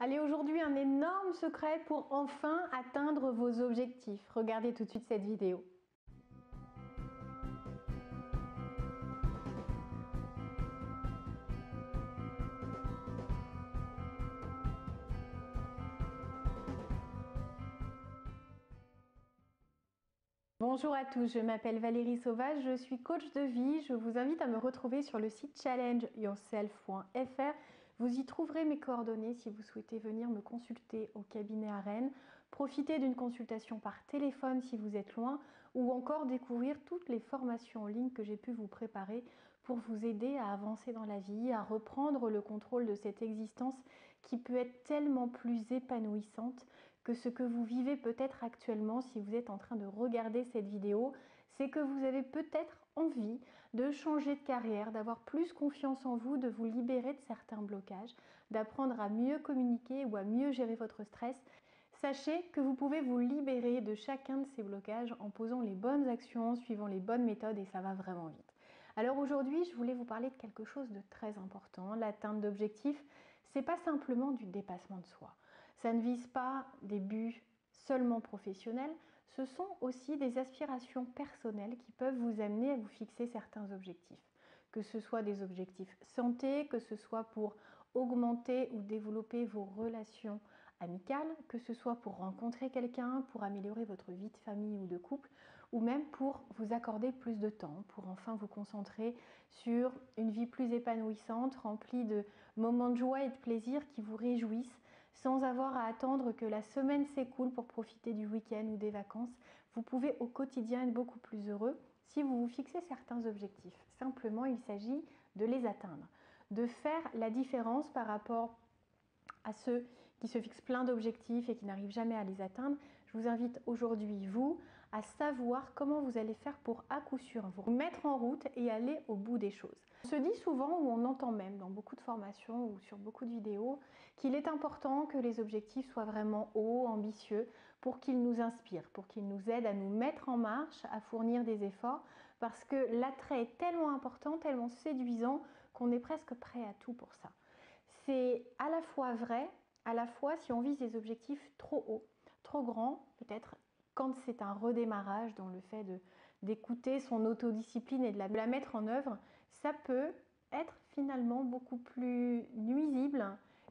Allez, aujourd'hui un énorme secret pour enfin atteindre vos objectifs. Regardez tout de suite cette vidéo. Bonjour à tous, je m'appelle Valérie Sauvage, je suis coach de vie. Je vous invite à me retrouver sur le site challengeyourself.fr. Vous y trouverez mes coordonnées si vous souhaitez venir me consulter au cabinet à Rennes. Profitez d'une consultation par téléphone si vous êtes loin ou encore découvrir toutes les formations en ligne que j'ai pu vous préparer pour vous aider à avancer dans la vie, à reprendre le contrôle de cette existence qui peut être tellement plus épanouissante que ce que vous vivez peut-être actuellement si vous êtes en train de regarder cette vidéo. C'est que vous avez peut-être envie de changer de carrière, d'avoir plus confiance en vous, de vous libérer de certains blocages, d'apprendre à mieux communiquer ou à mieux gérer votre stress. Sachez que vous pouvez vous libérer de chacun de ces blocages en posant les bonnes actions, en suivant les bonnes méthodes et ça va vraiment vite. Alors aujourd'hui, je voulais vous parler de quelque chose de très important. L'atteinte d'objectifs, c'est pas simplement du dépassement de soi. Ça ne vise pas des buts seulement professionnels, ce sont aussi des aspirations personnelles qui peuvent vous amener à vous fixer certains objectifs. Que ce soit des objectifs santé, que ce soit pour augmenter ou développer vos relations amicales, que ce soit pour rencontrer quelqu'un, pour améliorer votre vie de famille ou de couple, ou même pour vous accorder plus de temps, pour enfin vous concentrer sur une vie plus épanouissante, remplie de moments de joie et de plaisir qui vous réjouissent, sans avoir à attendre que la semaine s'écoule pour profiter du week-end ou des vacances. Vous pouvez au quotidien être beaucoup plus heureux si vous vous fixez certains objectifs. Simplement, il s'agit de les atteindre, de faire la différence par rapport à ceux qui se fixent plein d'objectifs et qui n'arrivent jamais à les atteindre. Je vous invite aujourd'hui, vous, à savoir comment vous allez faire pour à coup sûr vous mettre en route et aller au bout des choses. On se dit souvent, ou on entend même dans beaucoup de formations ou sur beaucoup de vidéos, qu'il est important que les objectifs soient vraiment hauts, ambitieux, pour qu'ils nous inspirent, pour qu'ils nous aident à nous mettre en marche, à fournir des efforts, parce que l'attrait est tellement important, tellement séduisant, qu'on est presque prêt à tout pour ça. C'est à la fois vrai, à la fois si on vise des objectifs trop hauts, trop grands, peut-être quand c'est un redémarrage dans le fait d'écouter son autodiscipline et de la mettre en œuvre, ça peut être finalement beaucoup plus nuisible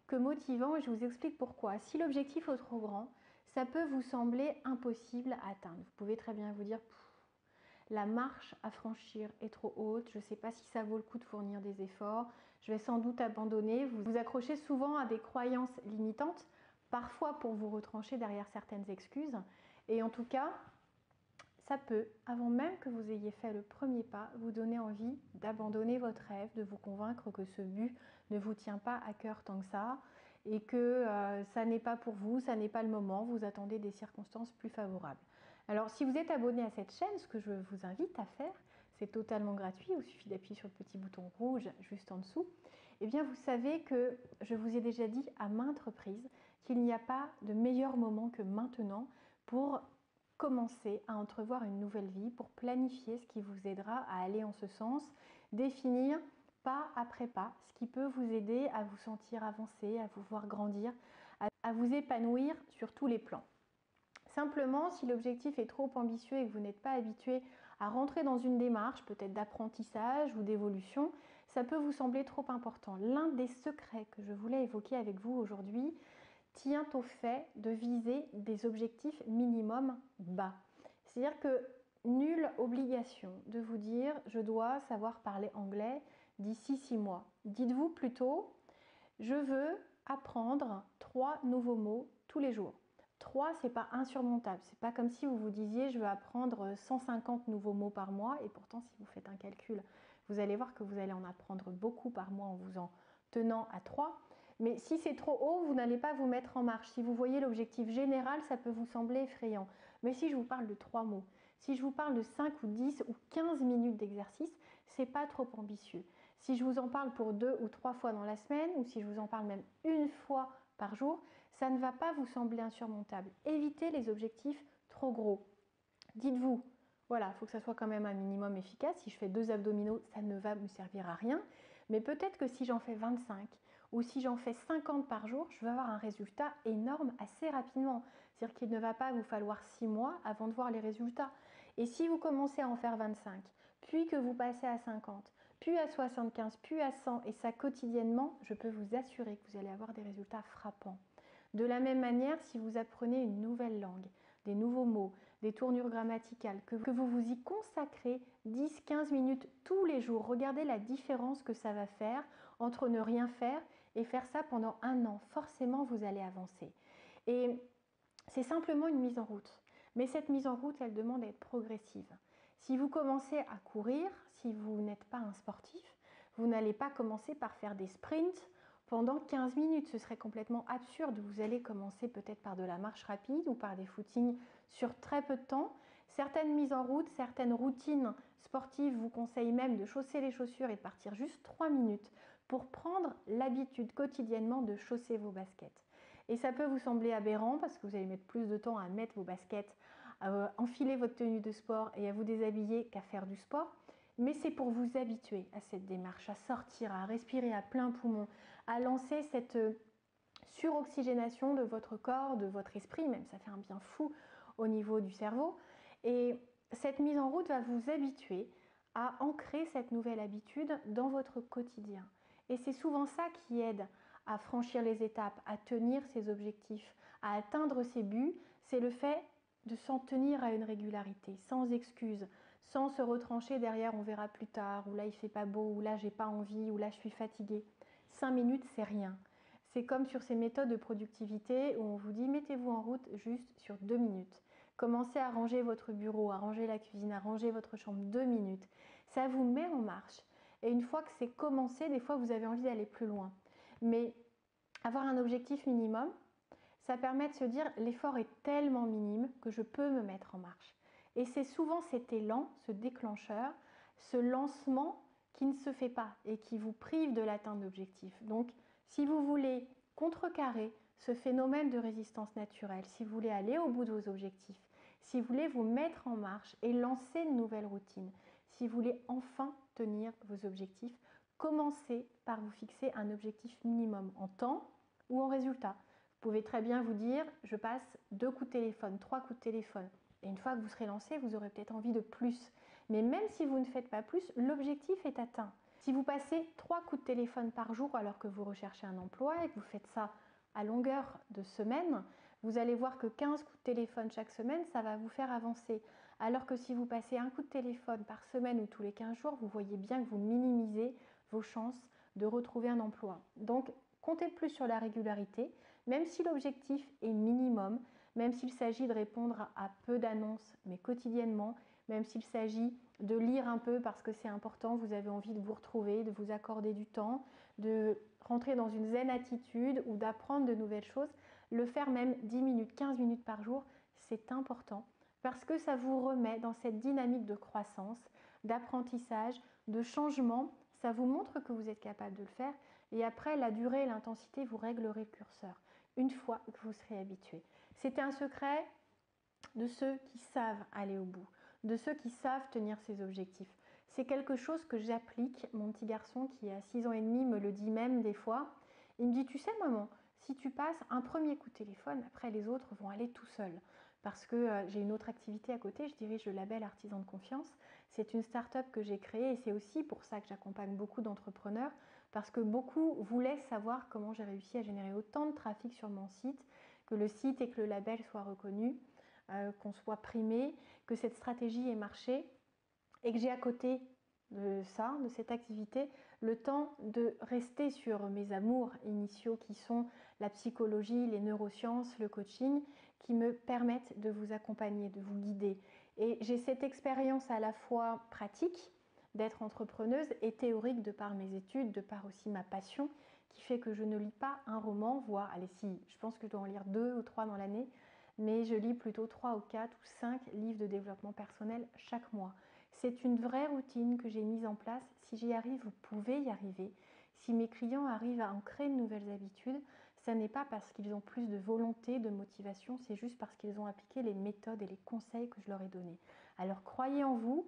que motivant et je vous explique pourquoi. Si l'objectif est trop grand, ça peut vous sembler impossible à atteindre. Vous pouvez très bien vous dire la marche à franchir est trop haute, je ne sais pas si ça vaut le coup de fournir des efforts, je vais sans doute abandonner. Vous vous accrochez souvent à des croyances limitantes, parfois pour vous retrancher derrière certaines excuses. Et en tout cas, ça peut, avant même que vous ayez fait le premier pas, vous donner envie d'abandonner votre rêve, de vous convaincre que ce but ne vous tient pas à cœur tant que ça et que ça n'est pas pour vous, ça n'est pas le moment, vous attendez des circonstances plus favorables. Alors si vous êtes abonné à cette chaîne, ce que je vous invite à faire, c'est totalement gratuit, il vous suffit d'appuyer sur le petit bouton rouge juste en dessous. Eh bien vous savez que je vous ai déjà dit à maintes reprises qu'il n'y a pas de meilleur moment que maintenant pour commencer à entrevoir une nouvelle vie, pour planifier ce qui vous aidera à aller en ce sens, définir pas après pas ce qui peut vous aider à vous sentir avancer, à vous voir grandir, à vous épanouir sur tous les plans. Simplement, si l'objectif est trop ambitieux et que vous n'êtes pas habitué à rentrer dans une démarche, peut-être d'apprentissage ou d'évolution, ça peut vous sembler trop important. L'un des secrets que je voulais évoquer avec vous aujourd'hui tient au fait de viser des objectifs minimum bas. C'est-à-dire que nulle obligation de vous dire je dois savoir parler anglais d'ici 6 mois. Dites-vous plutôt je veux apprendre 3 nouveaux mots tous les jours. 3, c'est pas insurmontable. C'est pas comme si vous vous disiez je veux apprendre 150 nouveaux mots par mois et pourtant si vous faites un calcul, vous allez voir que vous allez en apprendre beaucoup par mois en vous en tenant à 3. Mais si c'est trop haut, vous n'allez pas vous mettre en marche. Si vous voyez l'objectif général, ça peut vous sembler effrayant. Mais si je vous parle de 3 mots, si je vous parle de 5 ou 10 ou 15 minutes d'exercice, c'est pas trop ambitieux. Si je vous en parle pour 2 ou 3 fois dans la semaine, ou si je vous en parle même une fois par jour, ça ne va pas vous sembler insurmontable. Évitez les objectifs trop gros. Dites-vous, voilà, il faut que ça soit quand même un minimum efficace. Si je fais 2 abdominaux, ça ne va me servir à rien. Mais peut-être que si j'en fais 25 ou si j'en fais 50 par jour, je vais avoir un résultat énorme assez rapidement. C'est-à-dire qu'il ne va pas vous falloir 6 mois avant de voir les résultats. Et si vous commencez à en faire 25, puis que vous passez à 50, puis à 75, puis à 100, et ça quotidiennement, je peux vous assurer que vous allez avoir des résultats frappants. De la même manière, si vous apprenez une nouvelle langue, des nouveaux mots, des tournures grammaticales, que vous vous y consacrez 10-15 minutes tous les jours, regardez la différence que ça va faire entre ne rien faire et faire ça pendant un an. Forcément, vous allez avancer. Et c'est simplement une mise en route. Mais cette mise en route, elle demande d'être progressive. Si vous commencez à courir, si vous n'êtes pas un sportif, vous n'allez pas commencer par faire des sprints pendant 15 minutes. Ce serait complètement absurde. Vous allez commencer peut-être par de la marche rapide ou par des footings sur très peu de temps. Certaines mises en route, certaines routines sportives vous conseillent même de chausser les chaussures et de partir juste 3 minutes pour prendre l'habitude quotidiennement de chausser vos baskets. Et ça peut vous sembler aberrant parce que vous allez mettre plus de temps à mettre vos baskets, à enfiler votre tenue de sport et à vous déshabiller qu'à faire du sport. Mais c'est pour vous habituer à cette démarche, à sortir, à respirer à plein poumon, à lancer cette suroxygénation de votre corps, de votre esprit, même ça fait un bien fou au niveau du cerveau. Et cette mise en route va vous habituer à ancrer cette nouvelle habitude dans votre quotidien. Et c'est souvent ça qui aide à franchir les étapes, à tenir ses objectifs, à atteindre ses buts, c'est le fait de s'en tenir à une régularité, sans excuse, sans se retrancher derrière on verra plus tard, ou là il fait pas beau, ou là j'ai pas envie, ou là je suis fatiguée. 5 minutes c'est rien. C'est comme sur ces méthodes de productivité où on vous dit mettez-vous en route juste sur 2 minutes. Commencez à ranger votre bureau, à ranger la cuisine, à ranger votre chambre 2 minutes. Ça vous met en marche. Et une fois que c'est commencé, des fois vous avez envie d'aller plus loin. Mais avoir un objectif minimum, ça permet de se dire l'effort est tellement minime que je peux me mettre en marche. Et c'est souvent cet élan, ce déclencheur, ce lancement qui ne se fait pas et qui vous prive de l'atteinte d'objectifs. Donc, si vous voulez contrecarrer ce phénomène de résistance naturelle, si vous voulez aller au bout de vos objectifs, si vous voulez vous mettre en marche et lancer une nouvelle routine, si vous voulez enfin tenir vos objectifs, commencez par vous fixer un objectif minimum en temps ou en résultat. Vous pouvez très bien vous dire, je passe 2 coups de téléphone, 3 coups de téléphone. Et une fois que vous serez lancé, vous aurez peut-être envie de plus. Mais même si vous ne faites pas plus, l'objectif est atteint. Si vous passez 3 coups de téléphone par jour alors que vous recherchez un emploi et que vous faites ça à longueur de semaine, vous allez voir que 15 coups de téléphone chaque semaine, ça va vous faire avancer. Alors que si vous passez un coup de téléphone par semaine ou tous les 15 jours, vous voyez bien que vous minimisez vos chances de retrouver un emploi. Donc, comptez plus sur la régularité, même si l'objectif est minimum, même s'il s'agit de répondre à peu d'annonces, mais quotidiennement, même s'il s'agit de lire un peu parce que c'est important, vous avez envie de vous retrouver, de vous accorder du temps, de rentrer dans une zen attitude ou d'apprendre de nouvelles choses, le faire même 10 minutes, 15 minutes par jour, c'est important parce que ça vous remet dans cette dynamique de croissance, d'apprentissage, de changement. Ça vous montre que vous êtes capable de le faire et après, la durée et l'intensité, vous réglerez le curseur une fois que vous serez habitué. C'était un secret de ceux qui savent aller au bout, de ceux qui savent tenir ses objectifs. C'est quelque chose que j'applique. Mon petit garçon qui a 6 ans et demi me le dit même des fois. Il me dit, tu sais maman, si tu passes un premier coup de téléphone, après les autres vont aller tout seuls. Parce que j'ai une autre activité à côté, je dirige le label Artisan de Confiance. C'est une start-up que j'ai créée et c'est aussi pour ça que j'accompagne beaucoup d'entrepreneurs parce que beaucoup voulaient savoir comment j'ai réussi à générer autant de trafic sur mon site, que le site et que le label soient reconnus, qu'on soit primé, que cette stratégie ait marché et que j'ai à côté de ça, de cette activité, le temps de rester sur mes amours initiaux qui sont la psychologie, les neurosciences, le coaching, qui me permettent de vous accompagner, de vous guider. Et j'ai cette expérience à la fois pratique d'être entrepreneuse et théorique de par mes études, de par aussi ma passion, qui fait que je ne lis pas un roman, voire, allez si, je pense que je dois en lire 2 ou 3 dans l'année, mais je lis plutôt 3 ou 4 ou 5 livres de développement personnel chaque mois. C'est une vraie routine que j'ai mise en place. Si j'y arrive, vous pouvez y arriver. Si mes clients arrivent à ancrer de nouvelles habitudes, ce n'est pas parce qu'ils ont plus de volonté, de motivation, c'est juste parce qu'ils ont appliqué les méthodes et les conseils que je leur ai donnés. Alors croyez en vous,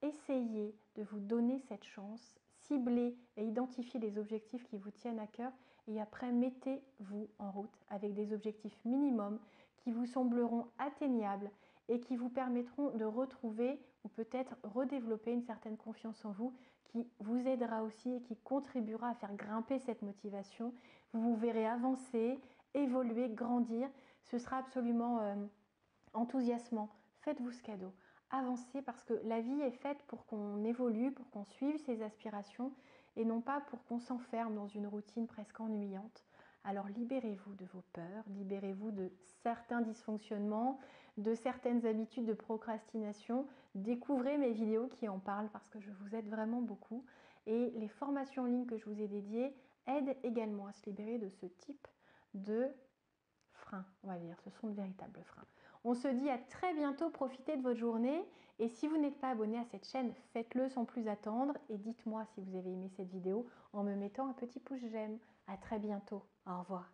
essayez de vous donner cette chance. ciblez et identifiez les objectifs qui vous tiennent à cœur et après mettez-vous en route avec des objectifs minimums qui vous sembleront atteignables et qui vous permettront de retrouver ou peut-être redévelopper une certaine confiance en vous qui vous aidera aussi et qui contribuera à faire grimper cette motivation. Vous vous verrez avancer, évoluer, grandir. Ce sera absolument enthousiasmant. Faites-vous ce cadeau. Avancez parce que la vie est faite pour qu'on évolue, pour qu'on suive ses aspirations et non pas pour qu'on s'enferme dans une routine presque ennuyante. Alors libérez-vous de vos peurs, libérez-vous de certains dysfonctionnements, de certaines habitudes de procrastination. Découvrez mes vidéos qui en parlent parce que je vous aide vraiment beaucoup. Et les formations en ligne que je vous ai dédiées aident également à se libérer de ce type de freins, on va dire. Ce sont de véritables freins. On se dit à très bientôt, profitez de votre journée et si vous n'êtes pas abonné à cette chaîne, faites-le sans plus attendre et dites-moi si vous avez aimé cette vidéo en me mettant un petit pouce j'aime. À très bientôt, au revoir.